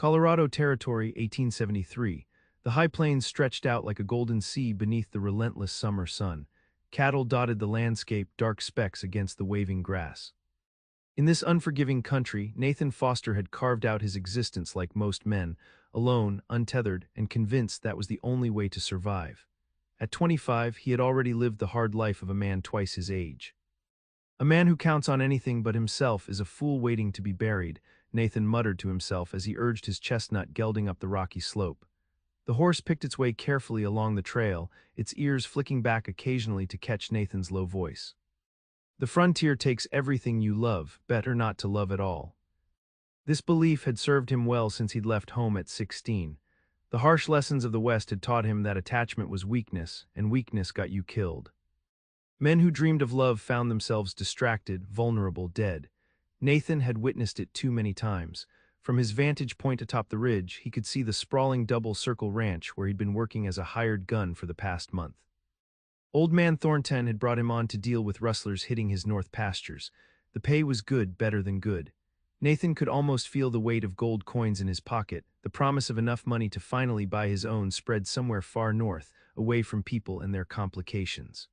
Colorado Territory, 1873. The high plains stretched out like a golden sea beneath the relentless summer sun. Cattle dotted the landscape, dark specks against the waving grass. In this unforgiving country, Nathan Foster had carved out his existence like most men, alone, untethered, and convinced that was the only way to survive. At 25, he had already lived the hard life of a man twice his age. A man who counts on anything but himself is a fool waiting to be buried, Nathan muttered to himself as he urged his chestnut gelding up the rocky slope. The horse picked its way carefully along the trail, its ears flicking back occasionally to catch Nathan's low voice. The frontier takes everything you love, better not to love at all. This belief had served him well since he'd left home at 16. The harsh lessons of the West had taught him that attachment was weakness, and weakness got you killed. Men who dreamed of love found themselves distracted, vulnerable, dead. Nathan had witnessed it too many times. From his vantage point atop the ridge, he could see the sprawling double-circle ranch where he'd been working as a hired gun for the past month. Old Man Thornton had brought him on to deal with rustlers hitting his north pastures. The pay was good, better than good. Nathan could almost feel the weight of gold coins in his pocket, the promise of enough money to finally buy his own spread somewhere far north, away from people and their complications.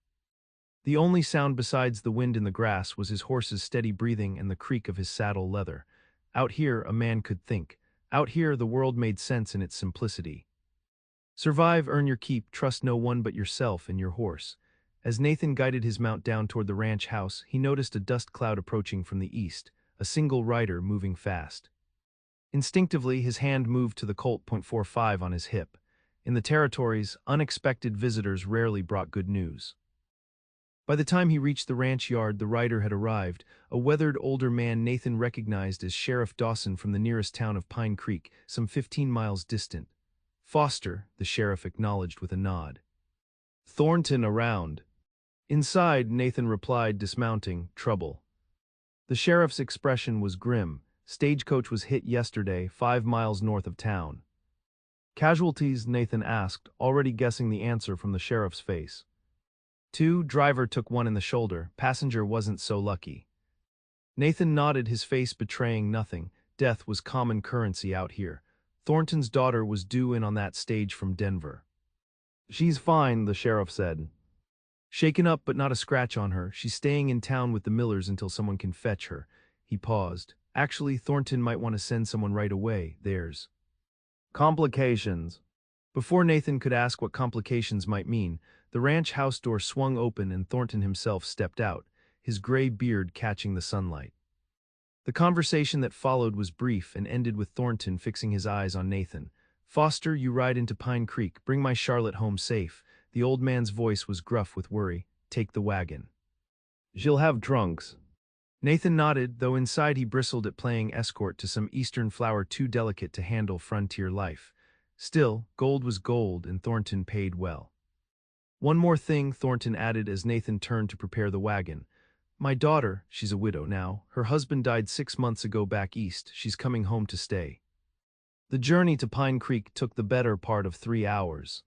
The only sound besides the wind in the grass was his horse's steady breathing and the creak of his saddle leather. Out here, a man could think. Out here, the world made sense in its simplicity. Survive, earn your keep, trust no one but yourself and your horse. As Nathan guided his mount down toward the ranch house, he noticed a dust cloud approaching from the east, a single rider moving fast. Instinctively, his hand moved to the Colt .45 on his hip. In the territories, unexpected visitors rarely brought good news. By the time he reached the ranch yard, the rider had arrived, a weathered older man Nathan recognized as Sheriff Dawson from the nearest town of Pine Creek, some 15 miles distant. Foster, the sheriff acknowledged with a nod. Thornton around. Inside, Nathan replied, dismounting, trouble. The sheriff's expression was grim. Stagecoach was hit yesterday, 5 miles north of town. Casualties, Nathan asked, already guessing the answer from the sheriff's face. 2, driver took one in the shoulder, passenger wasn't so lucky. Nathan nodded, his face betraying nothing. Death was common currency out here. Thornton's daughter was due in on that stage from Denver. She's fine, the sheriff said. Shaken up but not a scratch on her, she's staying in town with the Millers until someone can fetch her. He paused. Actually, Thornton might want to send someone right away, there's complications. Before Nathan could ask what complications might mean, the ranch house door swung open and Thornton himself stepped out, his gray beard catching the sunlight. The conversation that followed was brief and ended with Thornton fixing his eyes on Nathan. Foster, you ride into Pine Creek, bring my Charlotte home safe. The old man's voice was gruff with worry. Take the wagon. She'll have trunks. Nathan nodded, though inside he bristled at playing escort to some eastern flower too delicate to handle frontier life. Still, gold was gold and Thornton paid well. One more thing, Thornton added as Nathan turned to prepare the wagon. My daughter, she's a widow now, her husband died 6 months ago back east, she's coming home to stay. The journey to Pine Creek took the better part of 3 hours.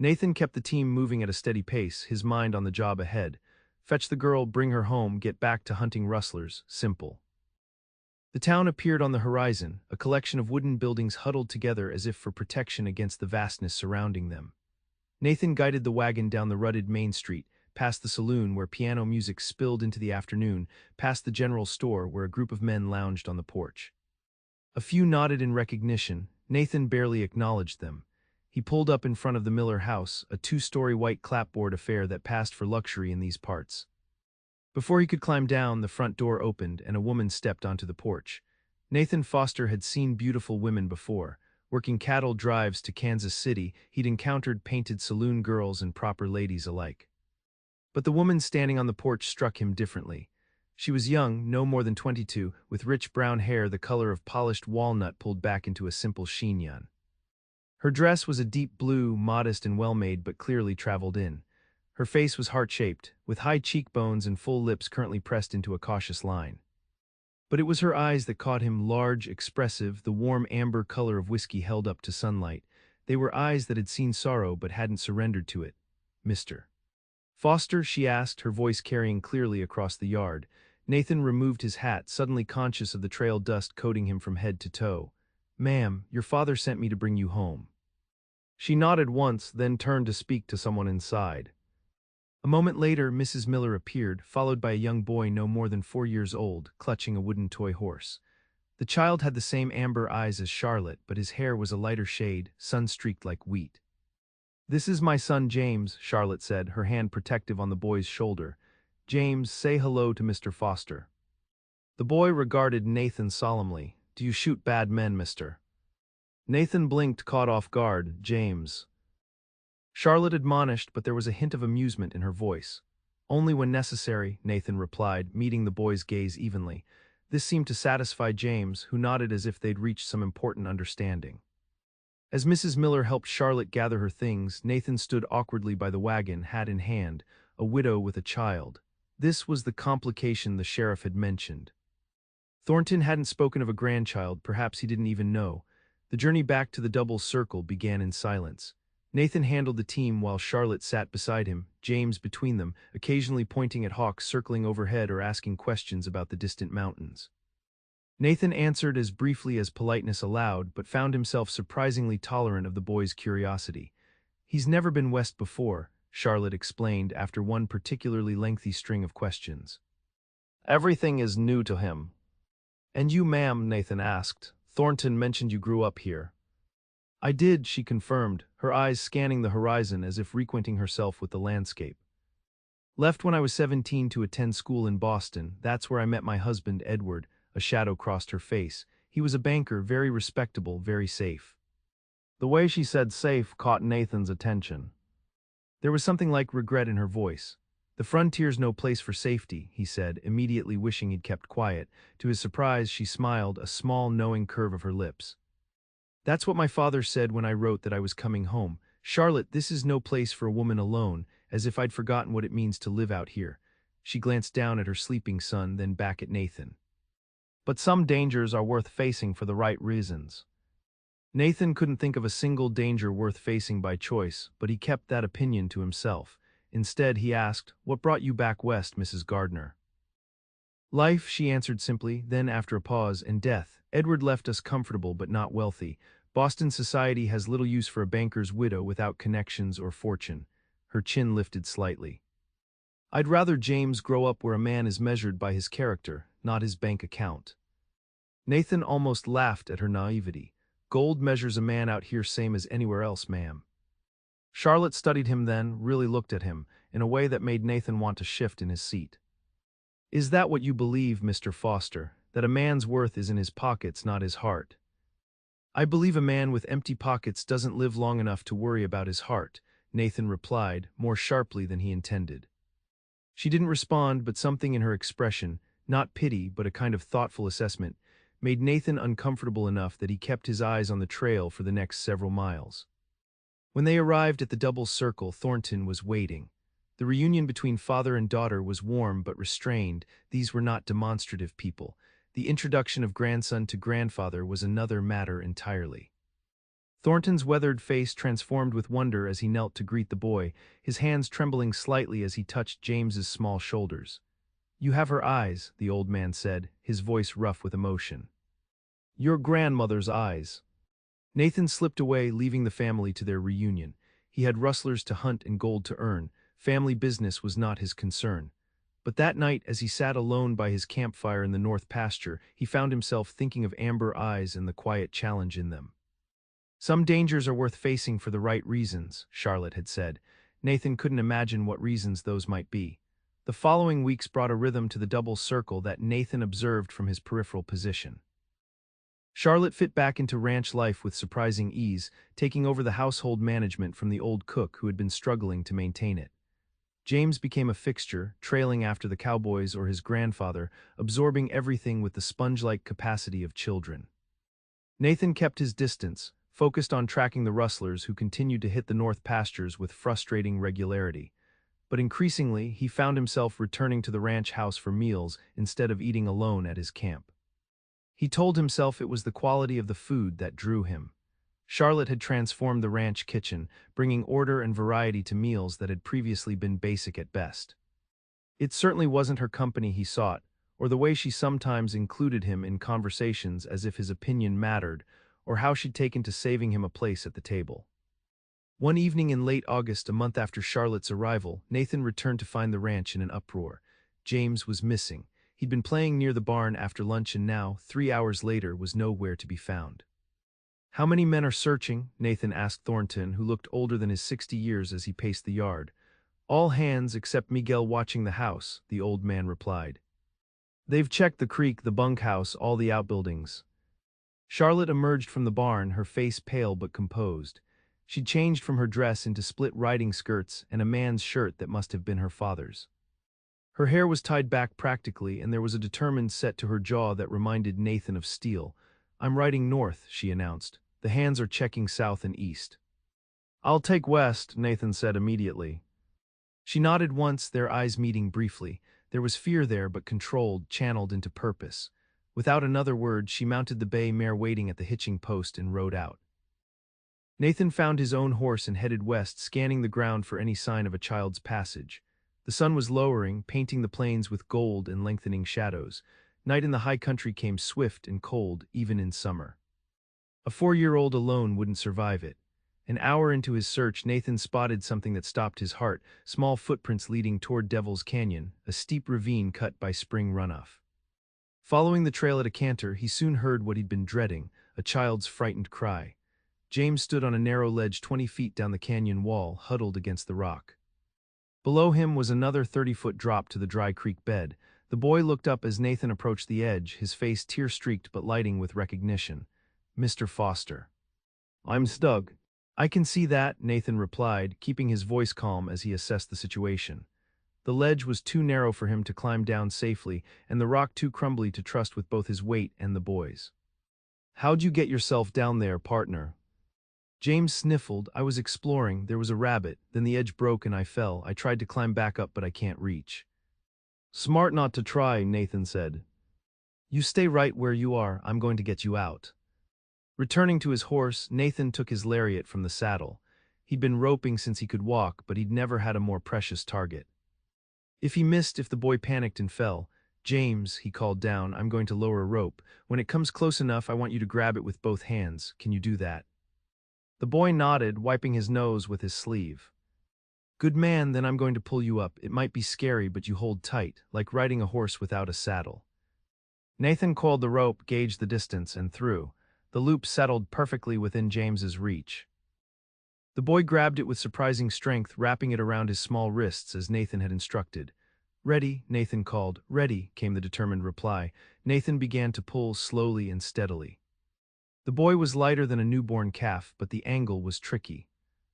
Nathan kept the team moving at a steady pace, his mind on the job ahead. Fetch the girl, bring her home, get back to hunting rustlers, simple. The town appeared on the horizon, a collection of wooden buildings huddled together as if for protection against the vastness surrounding them. Nathan guided the wagon down the rutted main street, past the saloon where piano music spilled into the afternoon, past the general store where a group of men lounged on the porch. A few nodded in recognition. Nathan barely acknowledged them. He pulled up in front of the Miller house, a 2-story white clapboard affair that passed for luxury in these parts. Before he could climb down, the front door opened and a woman stepped onto the porch. Nathan Foster had seen beautiful women before. Working cattle drives to Kansas City, he'd encountered painted saloon girls and proper ladies alike. But the woman standing on the porch struck him differently. She was young, no more than 22, with rich brown hair the color of polished walnut pulled back into a simple chignon. Her dress was a deep blue, modest and well-made but clearly traveled in. Her face was heart-shaped, with high cheekbones and full lips currently pressed into a cautious line. But it was her eyes that caught him, large, expressive, the warm amber color of whiskey held up to sunlight. They were eyes that had seen sorrow but hadn't surrendered to it. Mr. Foster, she asked, her voice carrying clearly across the yard. Nathan removed his hat, suddenly conscious of the trail dust coating him from head to toe. "Ma'am, your father sent me to bring you home." She nodded once, then turned to speak to someone inside. A moment later, Mrs. Miller appeared, followed by a young boy no more than 4 years old, clutching a wooden toy horse. The child had the same amber eyes as Charlotte, but his hair was a lighter shade, sun-streaked like wheat. "This is my son James," Charlotte said, her hand protective on the boy's shoulder. "James, say hello to Mr. Foster." The boy regarded Nathan solemnly. "Do you shoot bad men, mister?" Nathan blinked, caught off guard. "James." Charlotte admonished, but there was a hint of amusement in her voice. "Only when necessary," Nathan replied, meeting the boy's gaze evenly. This seemed to satisfy James, who nodded as if they'd reached some important understanding. As Mrs. Miller helped Charlotte gather her things, Nathan stood awkwardly by the wagon, hat in hand, a widow with a child. This was the complication the sheriff had mentioned. Thornton hadn't spoken of a grandchild, perhaps he didn't even know. The journey back to the double circle began in silence. Nathan handled the team while Charlotte sat beside him, James between them, occasionally pointing at hawks circling overhead or asking questions about the distant mountains. Nathan answered as briefly as politeness allowed, but found himself surprisingly tolerant of the boy's curiosity. "He's never been west before," Charlotte explained after one particularly lengthy string of questions. "Everything is new to him." "And you, ma'am?" Nathan asked. "Thornton mentioned you grew up here." "I did," she confirmed, her eyes scanning the horizon as if reacquainting herself with the landscape. "Left when I was 17 to attend school in Boston. That's where I met my husband, Edward." A shadow crossed her face. "He was a banker, very respectable, very safe." The way she said safe caught Nathan's attention. There was something like regret in her voice. "The frontier's no place for safety," he said, immediately wishing he'd kept quiet. To his surprise, she smiled, a small, knowing curve of her lips. "That's what my father said when I wrote that I was coming home. Charlotte, this is no place for a woman alone," as if I'd forgotten what it means to live out here. She glanced down at her sleeping son, then back at Nathan. "But some dangers are worth facing for the right reasons." Nathan couldn't think of a single danger worth facing by choice, but he kept that opinion to himself. Instead, he asked, "What brought you back west, Mrs. Gardner?" "Life," she answered simply, then after a pause, "and death. Edward left us comfortable but not wealthy. Boston society has little use for a banker's widow without connections or fortune." Her chin lifted slightly. "I'd rather James grow up where a man is measured by his character, not his bank account." Nathan almost laughed at her naivety. "Gold measures a man out here same as anywhere else, ma'am." Charlotte studied him then, really looked at him, in a way that made Nathan want to shift in his seat. "Is that what you believe, Mr. Foster, that a man's worth is in his pockets, not his heart?" "I believe a man with empty pockets doesn't live long enough to worry about his heart," Nathan replied, more sharply than he intended. She didn't respond, but something in her expression, not pity but a kind of thoughtful assessment, made Nathan uncomfortable enough that he kept his eyes on the trail for the next several miles. When they arrived at the double circle, Thornton was waiting. The reunion between father and daughter was warm but restrained. These were not demonstrative people. The introduction of grandson to grandfather was another matter entirely. Thornton's weathered face transformed with wonder as he knelt to greet the boy, his hands trembling slightly as he touched James's small shoulders. "You have her eyes," the old man said, his voice rough with emotion. "Your grandmother's eyes." Nathan slipped away, leaving the family to their reunion. He had rustlers to hunt and gold to earn. Family business was not his concern. But that night, as he sat alone by his campfire in the north pasture, he found himself thinking of amber eyes and the quiet challenge in them. "Some dangers are worth facing for the right reasons," Charlotte had said. Nathan couldn't imagine what reasons those might be. The following weeks brought a rhythm to the double circle that Nathan observed from his peripheral position. Charlotte fit back into ranch life with surprising ease, taking over the household management from the old cook who had been struggling to maintain it. James became a fixture, trailing after the Cowboys or his grandfather, absorbing everything with the sponge-like capacity of children. Nathan kept his distance, focused on tracking the rustlers who continued to hit the north pastures with frustrating regularity. But increasingly, he found himself returning to the ranch house for meals instead of eating alone at his camp. He told himself it was the quality of the food that drew him. Charlotte had transformed the ranch kitchen, bringing order and variety to meals that had previously been basic at best. It certainly wasn't her company he sought, or the way she sometimes included him in conversations as if his opinion mattered, or how she'd taken to saving him a place at the table. One evening in late August, a month after Charlotte's arrival, Nathan returned to find the ranch in an uproar. James was missing. He'd been playing near the barn after lunch and now, 3 hours later, was nowhere to be found. "How many men are searching?" Nathan asked Thornton, who looked older than his 60 years as he paced the yard. "All hands except Miguel watching the house," the old man replied. "They've checked the creek, the bunkhouse, all the outbuildings." Charlotte emerged from the barn, her face pale but composed. She'd changed from her dress into split riding skirts and a man's shirt that must have been her father's. Her hair was tied back practically, and there was a determined set to her jaw that reminded Nathan of steel. "I'm riding north," she announced. "The hands are checking south and east." "I'll take west," Nathan said immediately. She nodded once, their eyes meeting briefly. There was fear there, but controlled, channeled into purpose. Without another word, she mounted the bay mare waiting at the hitching post and rode out. Nathan found his own horse and headed west, scanning the ground for any sign of a child's passage. The sun was lowering, painting the plains with gold and lengthening shadows. Night in the high country came swift and cold, even in summer. A 4-year-old alone wouldn't survive it. An hour into his search, Nathan spotted something that stopped his heart: small footprints leading toward Devil's Canyon, a steep ravine cut by spring runoff. Following the trail at a canter, he soon heard what he'd been dreading: a child's frightened cry. James stood on a narrow ledge 20 feet down the canyon wall, huddled against the rock. Below him was another 30-foot drop to the dry creek bed. The boy looked up as Nathan approached the edge, his face tear-streaked but lighting with recognition. "Mr. Foster." "I'm stuck." "I can see that," Nathan replied, keeping his voice calm as he assessed the situation. The ledge was too narrow for him to climb down safely, and the rock too crumbly to trust with both his weight and the boy's. "How'd you get yourself down there, partner?" James sniffled. "I was exploring. There was a rabbit. Then the edge broke and I fell. I tried to climb back up, but I can't reach." "Smart not to try," Nathan said. "You stay right where you are. I'm going to get you out." Returning to his horse, Nathan took his lariat from the saddle. He'd been roping since he could walk, but he'd never had a more precious target. If he missed, if the boy panicked and fell, "James," he called down, "I'm going to lower a rope. When it comes close enough, I want you to grab it with both hands. Can you do that?" The boy nodded, wiping his nose with his sleeve. "Good man, then I'm going to pull you up. It might be scary, but you hold tight, like riding a horse without a saddle." Nathan coiled the rope, gauged the distance, and threw. The loop settled perfectly within James's reach. The boy grabbed it with surprising strength, wrapping it around his small wrists as Nathan had instructed. "Ready," Nathan called. "Ready," came the determined reply. Nathan began to pull slowly and steadily. The boy was lighter than a newborn calf, but the angle was tricky.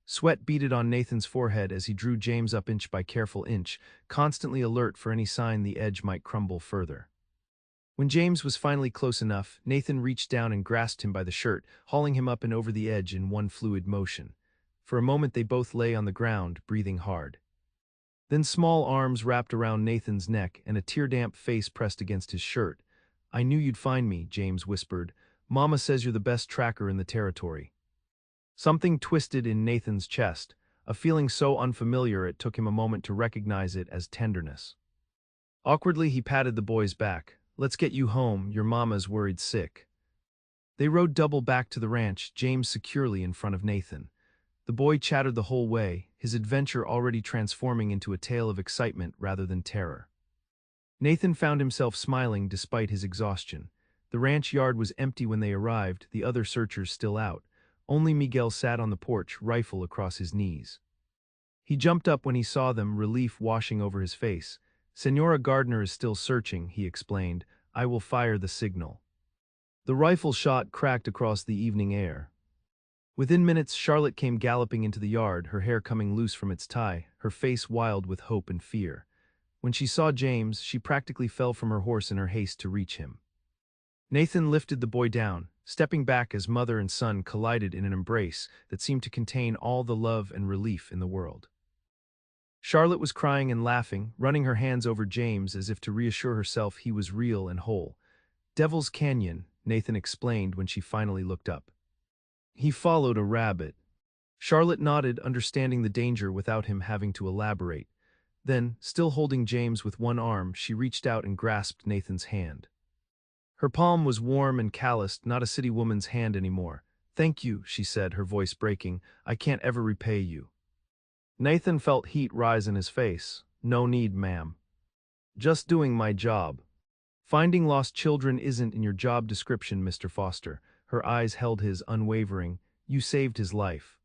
Sweat beaded on Nathan's forehead as he drew James up inch by careful inch, constantly alert for any sign the edge might crumble further. When James was finally close enough, Nathan reached down and grasped him by the shirt, hauling him up and over the edge in one fluid motion. For a moment they both lay on the ground, breathing hard. Then small arms wrapped around Nathan's neck and a tear-damp face pressed against his shirt. "I knew you'd find me," James whispered. "Mama says you're the best tracker in the territory." Something twisted in Nathan's chest, a feeling so unfamiliar it took him a moment to recognize it as tenderness. Awkwardly, he patted the boy's back. "Let's get you home, your mama's worried sick." They rode double back to the ranch, James securely in front of Nathan. The boy chattered the whole way, his adventure already transforming into a tale of excitement rather than terror. Nathan found himself smiling despite his exhaustion. The ranch yard was empty when they arrived, the other searchers still out. Only Miguel sat on the porch, rifle across his knees. He jumped up when he saw them, relief washing over his face. "Senora Gardner is still searching," he explained. "I will fire the signal." The rifle shot cracked across the evening air. Within minutes, Charlotte came galloping into the yard, her hair coming loose from its tie, her face wild with hope and fear. When she saw James, she practically fell from her horse in her haste to reach him. Nathan lifted the boy down, stepping back as mother and son collided in an embrace that seemed to contain all the love and relief in the world. Charlotte was crying and laughing, running her hands over James as if to reassure herself he was real and whole. "Devil's Canyon," Nathan explained when she finally looked up. "He followed a rabbit." Charlotte nodded, understanding the danger without him having to elaborate. Then, still holding James with one arm, she reached out and grasped Nathan's hand. Her palm was warm and calloused, not a city woman's hand anymore. "Thank you," she said, her voice breaking. "I can't ever repay you." Nathan felt heat rise in his face. "No need, ma'am. Just doing my job." "Finding lost children isn't in your job description, Mr. Foster." Her eyes held his, unwavering. "You saved his life."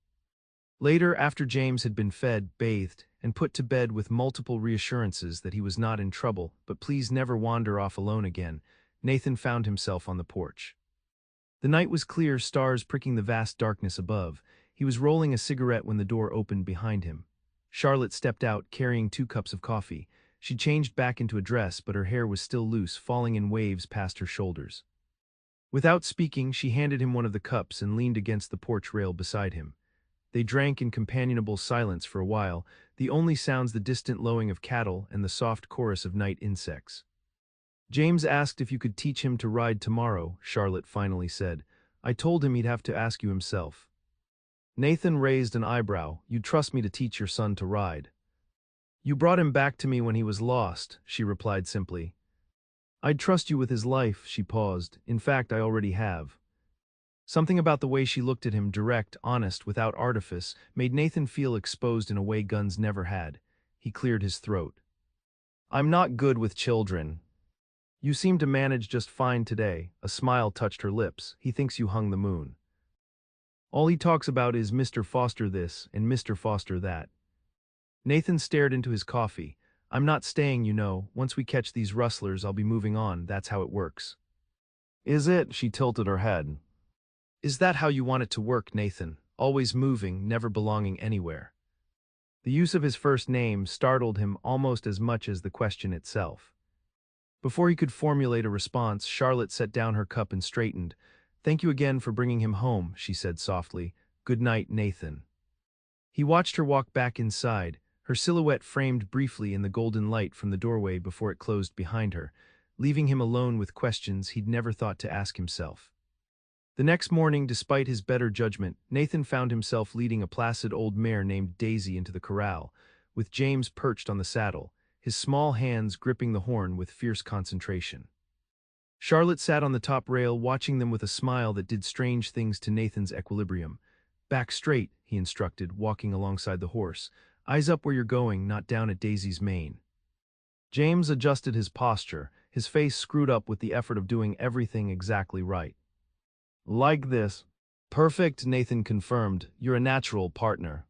Later, after James had been fed, bathed, and put to bed with multiple reassurances that he was not in trouble, but please never wander off alone again, Nathan found himself on the porch. The night was clear, stars pricking the vast darkness above. He was rolling a cigarette when the door opened behind him. Charlotte stepped out, carrying 2 cups of coffee. She changed back into a dress, but her hair was still loose, falling in waves past her shoulders. Without speaking, she handed him one of the cups and leaned against the porch rail beside him. They drank in companionable silence for a while, the only sounds the distant lowing of cattle and the soft chorus of night insects. "James asked if you could teach him to ride tomorrow," Charlotte finally said. "I told him he'd have to ask you himself." Nathan raised an eyebrow. "You'd trust me to teach your son to ride?" "You brought him back to me when he was lost," she replied simply. "I'd trust you with his life." She paused. "In fact, I already have." Something about the way she looked at him, direct, honest, without artifice, made Nathan feel exposed in a way guns never had. He cleared his throat. "I'm not good with children." "You seem to manage just fine today." A smile touched her lips. "He thinks you hung the moon. All he talks about is Mr. Foster this and Mr. Foster that." Nathan stared into his coffee. "I'm not staying, you know. Once we catch these rustlers, I'll be moving on. That's how it works." "Is it?" She tilted her head. "Is that how you want it to work, Nathan? Always moving, never belonging anywhere?" The use of his first name startled him almost as much as the question itself. Before he could formulate a response, Charlotte set down her cup and straightened. "Thank you again for bringing him home," she said softly. "Good night, Nathan." He watched her walk back inside, her silhouette framed briefly in the golden light from the doorway before it closed behind her, leaving him alone with questions he'd never thought to ask himself. The next morning, despite his better judgment, Nathan found himself leading a placid old mare named Daisy into the corral, with James perched on the saddle, his small hands gripping the horn with fierce concentration. Charlotte sat on the top rail, watching them with a smile that did strange things to Nathan's equilibrium. "Back straight," he instructed, walking alongside the horse. "Eyes up where you're going, not down at Daisy's mane." James adjusted his posture, his face screwed up with the effort of doing everything exactly right. "Like this." "Perfect," Nathan confirmed. "You're a natural partner."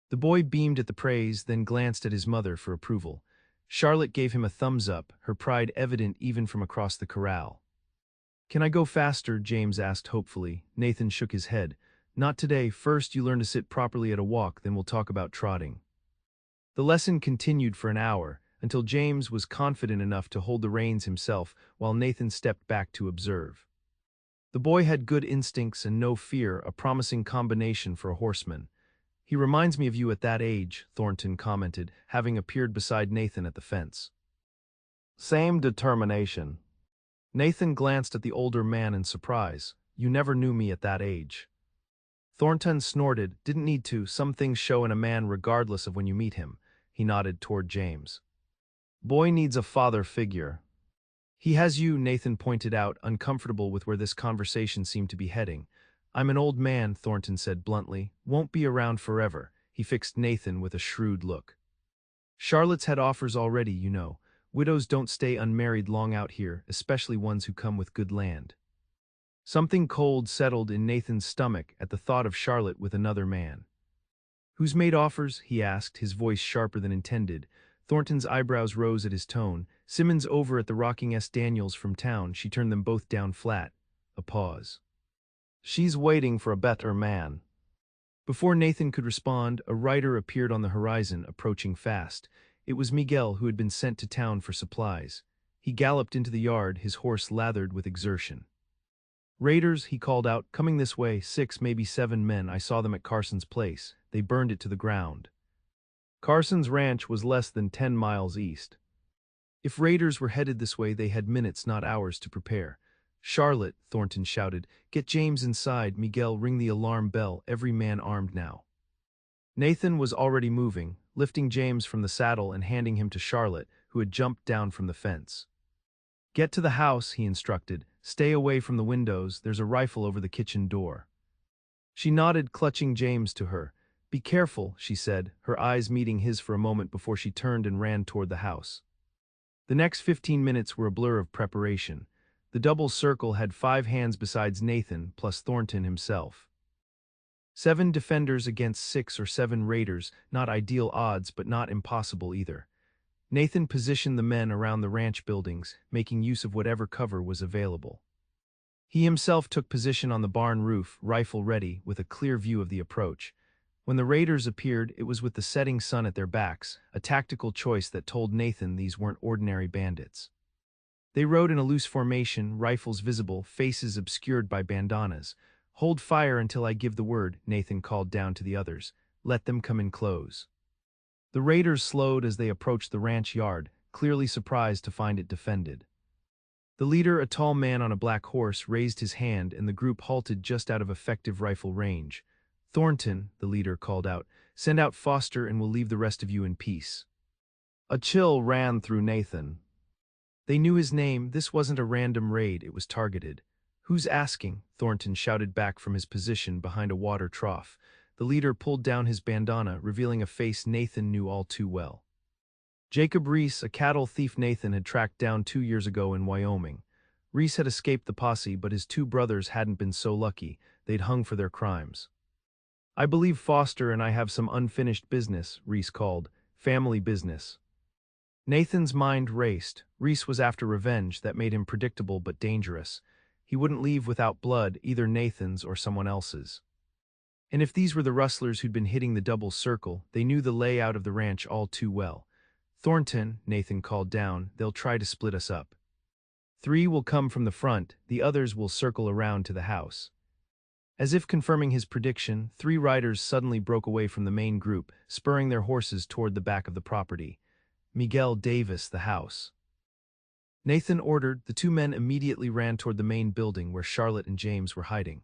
The boy beamed at the praise, then glanced at his mother for approval. Charlotte gave him a thumbs up, her pride evident even from across the corral. "Can I go faster?" James asked hopefully. Nathan shook his head. "Not today. First you learn to sit properly at a walk, then we'll talk about trotting." The lesson continued for an hour, until James was confident enough to hold the reins himself, while Nathan stepped back to observe. The boy had good instincts and no fear, a promising combination for a horseman. "He reminds me of you at that age," Thornton commented, having appeared beside Nathan at the fence. "Same determination." Nathan glanced at the older man in surprise. "You never knew me at that age." Thornton snorted. "Didn't need to. Some things show in a man regardless of when you meet him." He nodded toward James. "Boy needs a father figure." "He has you," Nathan pointed out, uncomfortable with where this conversation seemed to be heading. "I'm an old man," Thornton said bluntly. "Won't be around forever." He fixed Nathan with a shrewd look. "Charlotte's had offers already, you know. Widows don't stay unmarried long out here, especially ones who come with good land." Something cold settled in Nathan's stomach at the thought of Charlotte with another man. "Who's made offers?" he asked, his voice sharper than intended. Thornton's eyebrows rose at his tone. "Simmons over at the Rocking S. Daniels from town." She turned them both down flat. A pause. "She's waiting for a better man." Before Nathan could respond, a rider appeared on the horizon, approaching fast. It was Miguel, who had been sent to town for supplies. He galloped into the yard, his horse lathered with exertion. "Raiders," he called out, "coming this way, 6, maybe 7 men. I saw them at Carson's place. They burned it to the ground." Carson's ranch was less than 10 miles east. If raiders were headed this way, they had minutes, not hours, to prepare. "Charlotte," Thornton shouted, "get James inside. Miguel, ring the alarm bell. Every man armed now." Nathan was already moving, lifting James from the saddle and handing him to Charlotte, who had jumped down from the fence. Get to the house, he instructed. Stay away from the windows, there's a rifle over the kitchen door. She nodded, clutching James to her. Be careful, she said, her eyes meeting his for a moment before she turned and ran toward the house. The next 15 minutes were a blur of preparation. The double circle had 5 hands besides Nathan, plus Thornton himself. 7 defenders against 6 or 7 raiders, not ideal odds but not impossible either. Nathan positioned the men around the ranch buildings, making use of whatever cover was available. He himself took position on the barn roof, rifle ready, with a clear view of the approach. When the raiders appeared, it was with the setting sun at their backs, a tactical choice that told Nathan these weren't ordinary bandits. They rode in a loose formation, rifles visible, faces obscured by bandanas. Hold fire until I give the word, Nathan called down to the others. Let them come in close. The raiders slowed as they approached the ranch yard, clearly surprised to find it defended. The leader, a tall man on a black horse, raised his hand and the group halted just out of effective rifle range. Thornton, the leader called out, send out Foster and we'll leave the rest of you in peace. A chill ran through Nathan. They knew his name, this wasn't a random raid, it was targeted. Who's asking? Thornton shouted back from his position behind a water trough. The leader pulled down his bandana, revealing a face Nathan knew all too well. Jacob Reese, a cattle thief Nathan had tracked down 2 years ago in Wyoming. Reese had escaped the posse, but his 2 brothers hadn't been so lucky, they'd hung for their crimes. I believe Foster and I have some unfinished business, Reese called. Family business. Nathan's mind raced. Reese was after revenge that made him predictable but dangerous. He wouldn't leave without blood, either Nathan's or someone else's. And if these were the rustlers who'd been hitting the double circle, they knew the layout of the ranch all too well. Thornton, Nathan called down, they'll try to split us up. 3 will come from the front, the others will circle around to the house. As if confirming his prediction, 3 riders suddenly broke away from the main group, spurring their horses toward the back of the property. Miguel Davis, the house. Nathan ordered, the 2 men immediately ran toward the main building where Charlotte and James were hiding.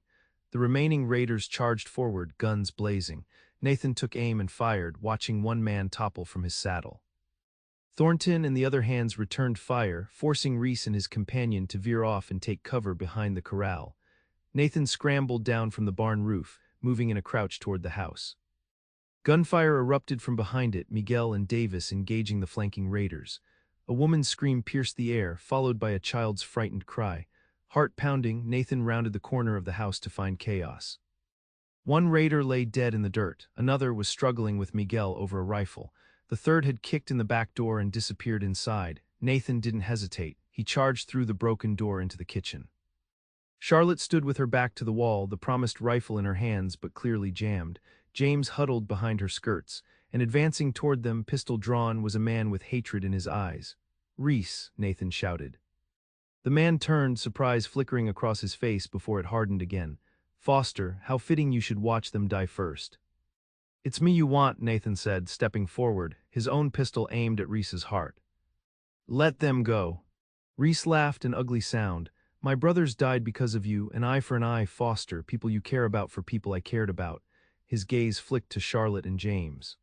The remaining raiders charged forward, guns blazing. Nathan took aim and fired, watching one man topple from his saddle. Thornton and the other hands returned fire, forcing Reese and his companion to veer off and take cover behind the corral. Nathan scrambled down from the barn roof, moving in a crouch toward the house. Gunfire erupted from behind it, Miguel and Davis engaging the flanking raiders. A woman's scream pierced the air, followed by a child's frightened cry. Heart pounding, Nathan rounded the corner of the house to find chaos. 1 raider lay dead in the dirt, another was struggling with Miguel over a rifle. The 3rd had kicked in the back door and disappeared inside. Nathan didn't hesitate. He charged through the broken door into the kitchen. Charlotte stood with her back to the wall, the promised rifle in her hands but clearly jammed. James huddled behind her skirts, and advancing toward them, pistol drawn, was a man with hatred in his eyes. Reese, Nathan shouted. The man turned, surprise flickering across his face before it hardened again. Foster, how fitting you should watch them die first. It's me you want, Nathan said, stepping forward, his own pistol aimed at Reese's heart. Let them go. Reese laughed, an ugly sound. My brothers died because of you, an eye for an eye, Foster, people you care about for people I cared about. His gaze flicked to Charlotte and James.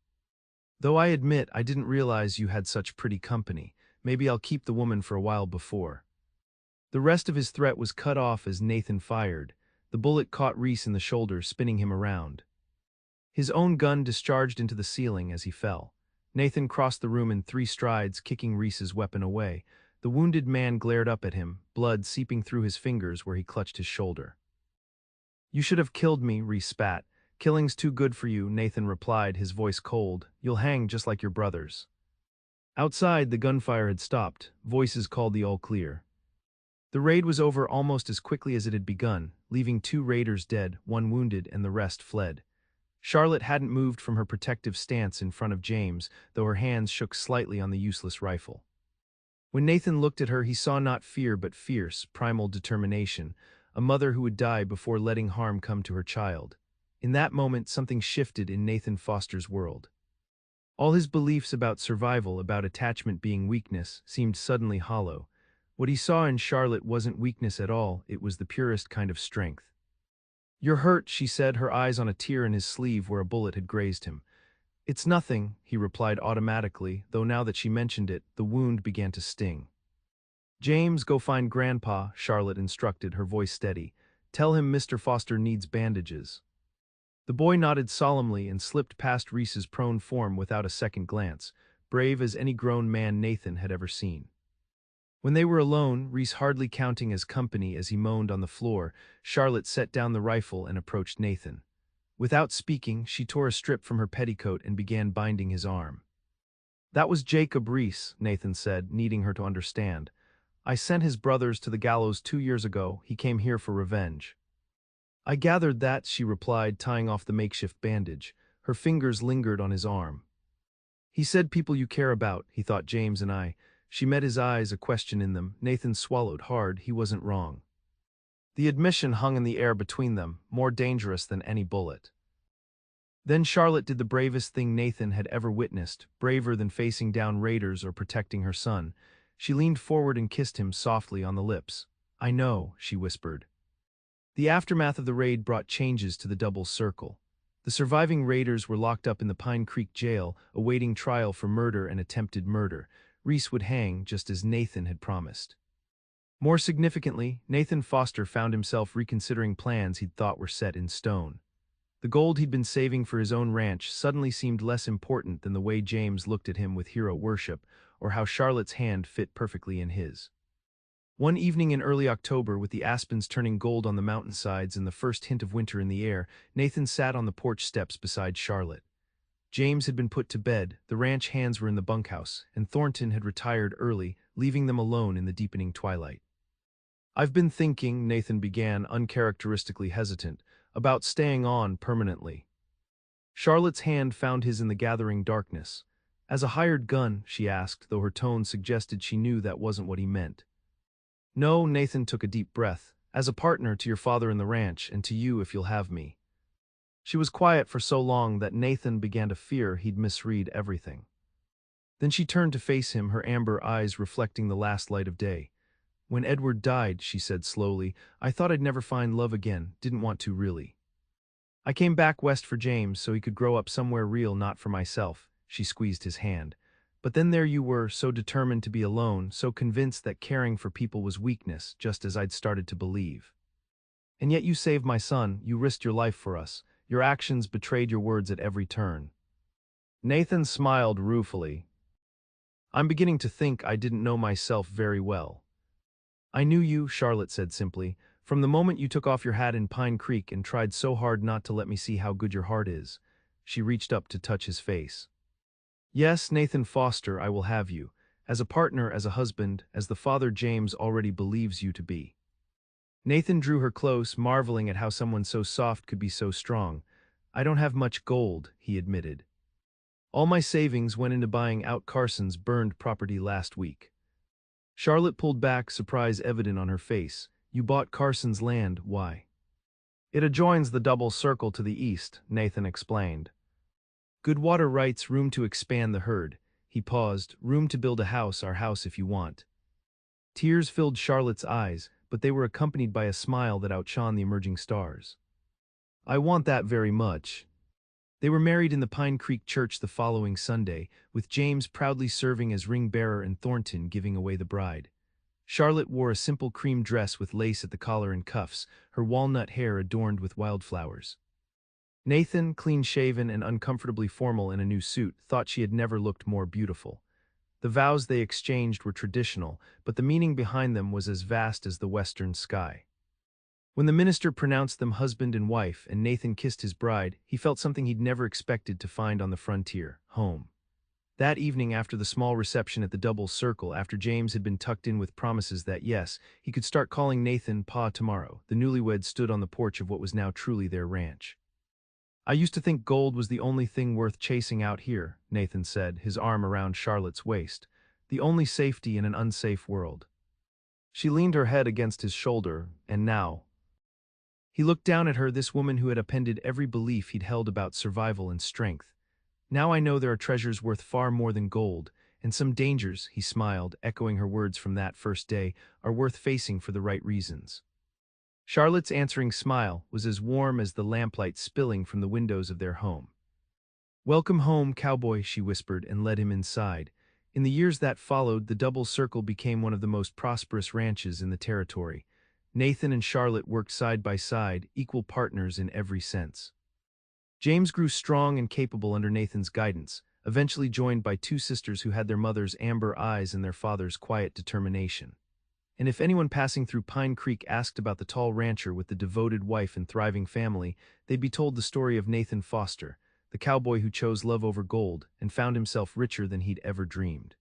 Though I admit I didn't realize you had such pretty company. Maybe I'll keep the woman for a while before. The rest of his threat was cut off as Nathan fired. The bullet caught Reese in the shoulder, spinning him around. His own gun discharged into the ceiling as he fell. Nathan crossed the room in 3 strides, kicking Reese's weapon away. The wounded man glared up at him, blood seeping through his fingers where he clutched his shoulder. You should have killed me, Reese spat. Killing's too good for you, Nathan replied, his voice cold. You'll hang just like your brothers. Outside, the gunfire had stopped. Voices called the all clear. The raid was over almost as quickly as it had begun, leaving 2 raiders dead, 1 wounded, and the rest fled. Charlotte hadn't moved from her protective stance in front of James, though her hands shook slightly on the useless rifle. When Nathan looked at her, he saw not fear but fierce, primal determination, a mother who would die before letting harm come to her child. In that moment, something shifted in Nathan Foster's world. All his beliefs about survival, about attachment being weakness, seemed suddenly hollow. What he saw in Charlotte wasn't weakness at all, it was the purest kind of strength. You're hurt, she said, her eyes on a tear in his sleeve where a bullet had grazed him. It's nothing, he replied automatically, though now that she mentioned it, the wound began to sting. James, go find Grandpa, Charlotte instructed, her voice steady. Tell him Mr. Foster needs bandages. The boy nodded solemnly and slipped past Reese's prone form without a second glance, brave as any grown man Nathan had ever seen. When they were alone, Reese hardly counting as company as he moaned on the floor, Charlotte set down the rifle and approached Nathan. Without speaking, she tore a strip from her petticoat and began binding his arm. That was Jacob Reese, Nathan said, needing her to understand. I sent his brothers to the gallows 2 years ago. He came here for revenge. I gathered that, she replied, tying off the makeshift bandage. Her fingers lingered on his arm. He said people you care about, he thought James and I. She met his eyes, a question in them. Nathan swallowed hard. He wasn't wrong. The admission hung in the air between them, more dangerous than any bullet. Then Charlotte did the bravest thing Nathan had ever witnessed, braver than facing down raiders or protecting her son. She leaned forward and kissed him softly on the lips. I know, she whispered. The aftermath of the raid brought changes to the double circle. The surviving raiders were locked up in the Pine Creek jail, awaiting trial for murder and attempted murder. Reese would hang, just as Nathan had promised. More significantly, Nathan Foster found himself reconsidering plans he'd thought were set in stone. The gold he'd been saving for his own ranch suddenly seemed less important than the way James looked at him with hero worship, or how Charlotte's hand fit perfectly in his. One evening in early October, with the aspens turning gold on the mountainsides and the first hint of winter in the air, Nathan sat on the porch steps beside Charlotte. James had been put to bed, the ranch hands were in the bunkhouse, and Thornton had retired early, leaving them alone in the deepening twilight. I've been thinking, Nathan began, uncharacteristically hesitant, about staying on permanently. Charlotte's hand found his in the gathering darkness. As a hired gun, she asked, though her tone suggested she knew that wasn't what he meant. No, Nathan took a deep breath. As a partner to your father in the ranch, and to you if you'll have me. She was quiet for so long that Nathan began to fear he'd misread everything. Then she turned to face him, her amber eyes reflecting the last light of day. When Edward died, she said slowly, I thought I'd never find love again, didn't want to really. I came back west for James so he could grow up somewhere real, not for myself. She squeezed his hand. But then there you were, so determined to be alone, so convinced that caring for people was weakness, just as I'd started to believe. And yet you saved my son, you risked your life for us. Your actions betrayed your words at every turn. Nathan smiled ruefully. I'm beginning to think I didn't know myself very well. I knew you, Charlotte said simply, from the moment you took off your hat in Pine Creek and tried so hard not to let me see how good your heart is. She reached up to touch his face. Yes, Nathan Foster, I will have you, as a partner, as a husband, as the father James already believes you to be. Nathan drew her close, marveling at how someone so soft could be so strong. I don't have much gold, he admitted. All my savings went into buying out Carson's burned property last week. Charlotte pulled back, surprise evident on her face. You bought Carson's land, why? It adjoins the double circle to the east, Nathan explained. Good water rights, room to expand the herd. He paused, room to build a house, our house if you want. Tears filled Charlotte's eyes, but they were accompanied by a smile that outshone the emerging stars. I want that very much. They were married in the Pine Creek church the following Sunday, with James proudly serving as ring bearer and Thornton giving away the bride. Charlotte wore a simple cream dress with lace at the collar and cuffs, her walnut hair adorned with wildflowers. Nathan, clean-shaven and uncomfortably formal in a new suit, thought she had never looked more beautiful. The vows they exchanged were traditional, but the meaning behind them was as vast as the western sky. When the minister pronounced them husband and wife and Nathan kissed his bride, he felt something he'd never expected to find on the frontier, home. That evening, after the small reception at the double circle, after James had been tucked in with promises that, yes, he could start calling Nathan Pa tomorrow, the newlyweds stood on the porch of what was now truly their ranch. I used to think gold was the only thing worth chasing out here, Nathan said, his arm around Charlotte's waist. The only safety in an unsafe world. She leaned her head against his shoulder, and now. He looked down at her, this woman who had appended every belief he'd held about survival and strength. Now I know there are treasures worth far more than gold, and some dangers, he smiled, echoing her words from that first day, are worth facing for the right reasons. Charlotte's answering smile was as warm as the lamplight spilling from the windows of their home. Welcome home, Cowboy, she whispered and led him inside. In the years that followed, the Double Circle became one of the most prosperous ranches in the territory. Nathan and Charlotte worked side by side, equal partners in every sense. James grew strong and capable under Nathan's guidance, eventually joined by two sisters who had their mother's amber eyes and their father's quiet determination. And if anyone passing through Pine Creek asked about the tall rancher with the devoted wife and thriving family, they'd be told the story of Nathan Foster, the cowboy who chose love over gold and found himself richer than he'd ever dreamed.